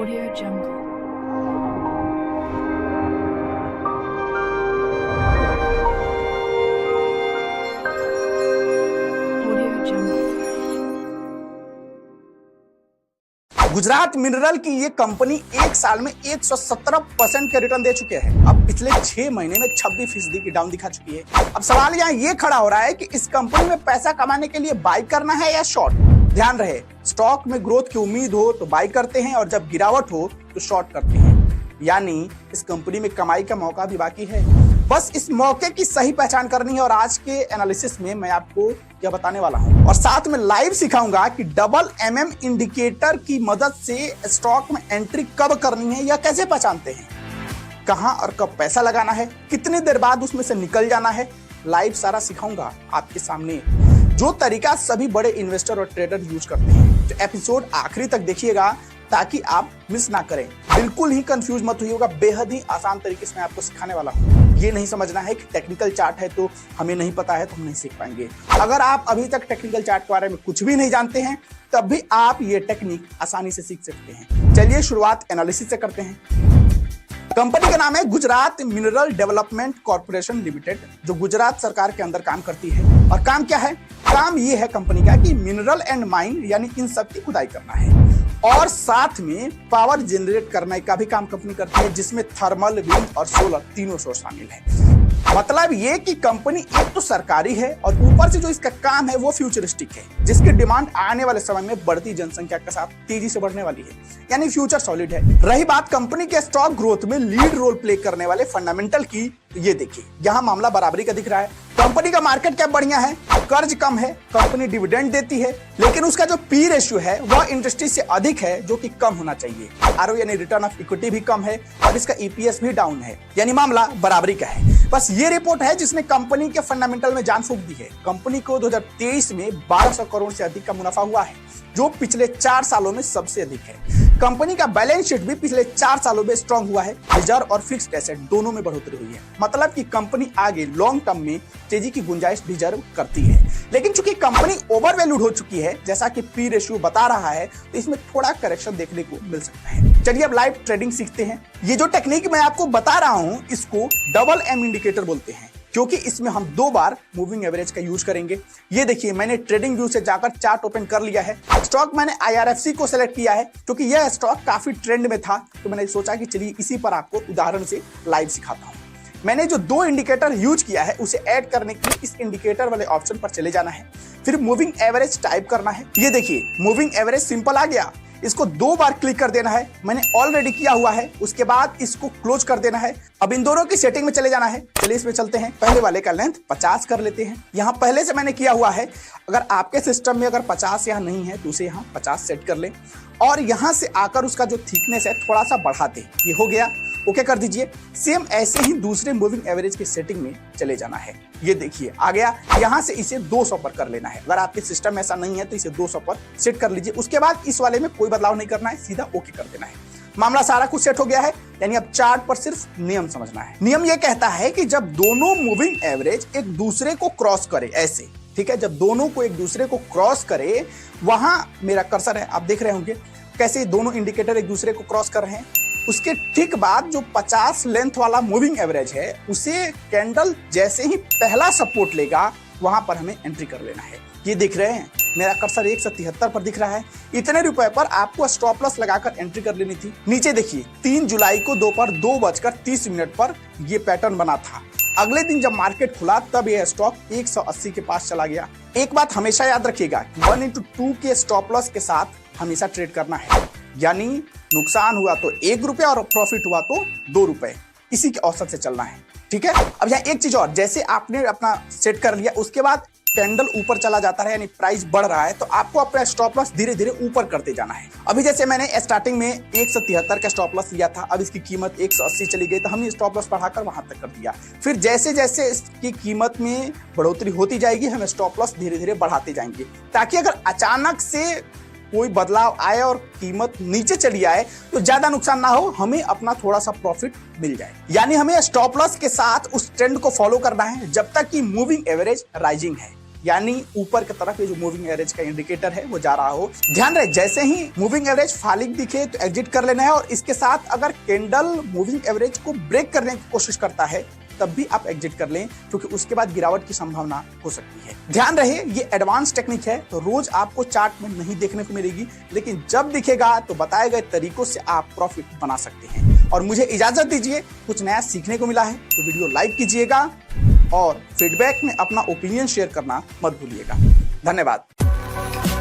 Audio Jungle. Audio Jungle. Gujarat mineral की ये company एक साल में 117% के रिटर्न दे चुके हैं। अब पिछले 6 महीने में 26% की डाउन दिखा चुकी है। अब सवाल यहाँ ये खड़ा हो रहा है कि इस कंपनी में पैसा कमाने के लिए बाई करना है या शॉर्ट। ध्यान रहे, स्टॉक में ग्रोथ की उम्मीद हो तो बाई करते हैं और जब गिरावट हो तो शॉर्ट करते हैं। यानी इस कंपनी में कमाई का मौका भी बाकी है, बस इस मौके की सही पहचान करनी है। और आज के एनालिसिस में मैं आपको क्या बताने वाला हूं और साथ में लाइव सिखाऊंगा कि डबल MM इंडिकेटर की मदद से स्टॉक में एंट्री कब करनी है या कैसे पहचानते हैं, कहां और कब पैसा लगाना है, कितनी देर बाद उसमें से निकल जाना है। लाइव सारा सिखाऊंगा आपके सामने, जो तरीका सभी बड़े इन्वेस्टर और ट्रेडर यूज करते हैं। तो एपिसोड आखिरी तक देखिएगा ताकि आप मिस ना करें। बिल्कुल ही कंफ्यूज मत होइएगा, बेहद ही आसान तरीके से मैं आपको सिखाने वाला हूं। ये नहीं समझना है कि टेक्निकल चार्ट है तो हमें नहीं पता है तो हम नहीं सीख पाएंगे। अगर आप अभी तक टेक्निकल चार्ट के बारे में कुछ भी नहीं जानते हैं तब भी आप ये टेक्निक आसानी से सीख सकते हैं। चलिए शुरुआत एनालिसिस से करते हैं। कंपनी का नाम है Gujarat mineral development corporation limited, जो गुजरात सरकार के अंदर काम करती है। और काम क्या है? काम ये है कंपनी का कि मिनरल एंड माइन यानी इन सब की खुदाई करना है और साथ में पावर जनरेट करने का भी काम कंपनी करती है, जिसमें थर्मल, विंड और सोलर तीनों सोर्स शामिल है। मतलब ये कि कंपनी एक तो सरकारी है और ऊपर से जो इसका काम है वो फ्यूचरिस्टिक है, जिसकी डिमांड आने वाले समय में बढ़ती जनसंख्या के साथ तेजी से बढ़ने वाली है, यानी फ्यूचर सॉलिड है। रही बात कंपनी के स्टॉक ग्रोथ में लीड रोल प्ले करने वाले फंडामेंटल की, ये देखिए यहाँ मामला बराबरी का दिख रहा है। कंपनी का मार्केट कैप बढ़िया है, कर्ज कम है, कंपनी डिविडेंड देती है, लेकिन उसका जो पी रेशियो है वह इंडस्ट्री से अधिक है, जो कि कम होना चाहिए। आरओ यानी रिटर्न ऑफ इक्विटी भी कम है और इसका ईपीएस भी डाउन है, यानी मामला बराबरी का है। बस ये रिपोर्ट है जिसने कंपनी के फंडामेंटल में जान फूंक दी है। कंपनी को 2023 में 1200 करोड़ से अधिक का मुनाफा हुआ है, जो पिछले 4 सालों में सबसे अधिक है। कंपनी का बैलेंस शीट भी पिछले 4 सालों में स्ट्रांग हुआ है। रिजर्व और फिक्स्ड एसेट दोनों में बढ़ोतरी हुई है, मतलब कि कंपनी आगे लॉन्ग टर्म में तेजी की गुंजाइश रिजर्व करती है। लेकिन चूंकि कंपनी ओवरवैल्यूड हो चुकी है, जैसा कि पी रेशियो बता रहा है, तो इसमें थोड़ा करेक्शन देखने को मिल सकता है। चलिए अब लाइव ट्रेडिंग सीखते हैं। ये जो टेक्निक मैं आपको बता रहा हूं इसको डबल M इंडिकेटर बोलते हैं, क्योंकि इसमें हम 2 बार मूविंग एवरेज का यूज करेंगे। ये देखिए मैंने ट्रेडिंग व्यू से जाकर चार्ट ओपन कर लिया है। स्टॉक मैंने IRFC को सेलेक्ट किया है क्योंकि यह स्टॉक काफी ट्रेंड में था, तो मैंने सोचा कि चलिए इसी पर आपको उदाहरण से लाइव सिखाता हूं। मैंने जो 2 इंडिकेटर यूज किया है उसे ऐड करने के लिए इस इंडिकेटर वाले ऑप्शन पर चले जाना है, फिर मूविंग एवरेज टाइप करना है। ये देखिए मूविंग एवरेज सिंपल आ गया, इसको 2 बार क्लिक कर देना है, मैंने ऑलरेडी किया हुआ है। उसके बाद इसको क्लोज कर देना है। अब इन दोनों की सेटिंग में चले जाना है। चलिए इसमें चलते हैं। पहले वाले का लेंथ 50 कर लेते हैं, यहाँ पहले से मैंने किया हुआ है। अगर आपके सिस्टम में अगर 50 यहाँ नहीं है तो उसे यहाँ 50 सेट कर लें और यहाँ से आकर उसका जो थिकनेस है थोड़ा सा बढ़ाते हैं। ये हो गया, ओके कर दीजिए। सेम ऐसे ही दूसरे मूविंग एवरेज की सेटिंग में चले जाना है। ये देखिए आ गया, यहाँ से इसे 200 पर कर लेना है। अगर आपके सिस्टम में ऐसा नहीं है तो इसे 200 पर सेट कर लीजिए। उसके बाद इस वाले में कोई बदलाव नहीं करना है, सीधा ओके कर देना है। मामला सारा कुछ सेट हो गया है, यानी अब चार्ट पर सिर्फ नियम समझना है। नियम ये कहता है कि जब दोनों मूविंग एवरेज एक दूसरे को क्रॉस करे, ऐसे ठीक है, जब दोनों को एक दूसरे को क्रॉस करे, वहां मेरा कर्सर है, आप देख रहे होंगे कैसे दोनों इंडिकेटर एक दूसरे को क्रॉस कर रहे हैं। उसके ठीक बाद जो 50 लेंथ वाला मूविंग एवरेज है उसे कैंडल जैसे ही पहला सपोर्ट लेगा वहां पर हमें एंट्री कर लेना है। ये दिख रहे हैं, मेरा कर्सर 173 पर दिख रहा है। इतने रुपए पर आपको स्टॉप लॉस लगाकर एंट्री कर लेनी थी। नीचे देखिए 3 जुलाई को दोपहर 2:30 पर यह पैटर्न बना था। अगले दिन जब मार्केट खुला तब यह स्टॉक 180 के पास चला गया। एक बात हमेशा याद रखिएगा, 1:2 के स्टॉप लॉस के साथ हमेशा ट्रेड करना है, यानी नुकसान हुआ तो 1 रुपया और प्रॉफिट हुआ तो 2 रुपए, इसी के औसत से चलना है। ठीक है, अब यहाँ एक चीज और, जैसे आपने अपना सेट कर लिया उसके बाद कैंडल ऊपर चला जाता है, यानी प्राइस बढ़ रहा है, तो आपको अपना स्टॉप लॉस धीरे धीरे ऊपर करते जाना है। अभी जैसे मैंने स्टार्टिंग में 173 का स्टॉप लॉस लिया था, अब इसकी कीमत 180 चली गई, तो हमने स्टॉप लॉस बढ़ाकर वहां तक कर दिया। फिर जैसे जैसे इसकी कीमत में बढ़ोतरी होती जाएगी हम स्टॉप लॉस धीरे धीरे बढ़ाते जाएंगे, ताकि अगर अचानक से कोई बदलाव आए और कीमत नीचे चली आए तो ज्यादा नुकसान ना हो, हमें अपना थोड़ा सा प्रॉफिट मिल जाए। यानी हमें स्टॉप लॉस के साथ उस ट्रेंड को फॉलो करना है जब तक कि मूविंग एवरेज राइजिंग है। यानी ऊपर की तरफ ये जो मूविंग एवरेज का इंडिकेटर है वो जा रहा हो। ध्यान रहे, जैसे ही मूविंग एवरेज फॉलिंग दिखे तो एग्जिट कर लेना है, और इसके साथ अगर कैंडल मूविंग एवरेज को ब्रेक करने की कोशिश करता है तब भी आप एग्जिट कर लें, क्योंकि उसके बाद गिरावट की संभावना हो सकती है। ध्यान रहे, ये एडवांस टेक्निक है, तो रोज आपको चार्ट में नहीं देखने को मिलेगी, लेकिन जब दिखेगा तो बताए गए तरीकों से आप प्रॉफिट बना सकते हैं। और मुझे इजाजत दीजिए, कुछ नया सीखने को मिला है तो वीडियो लाइक कीजिएगा और फीडबैक में अपना ओपिनियन शेयर करना मत भूलिएगा। धन्यवाद।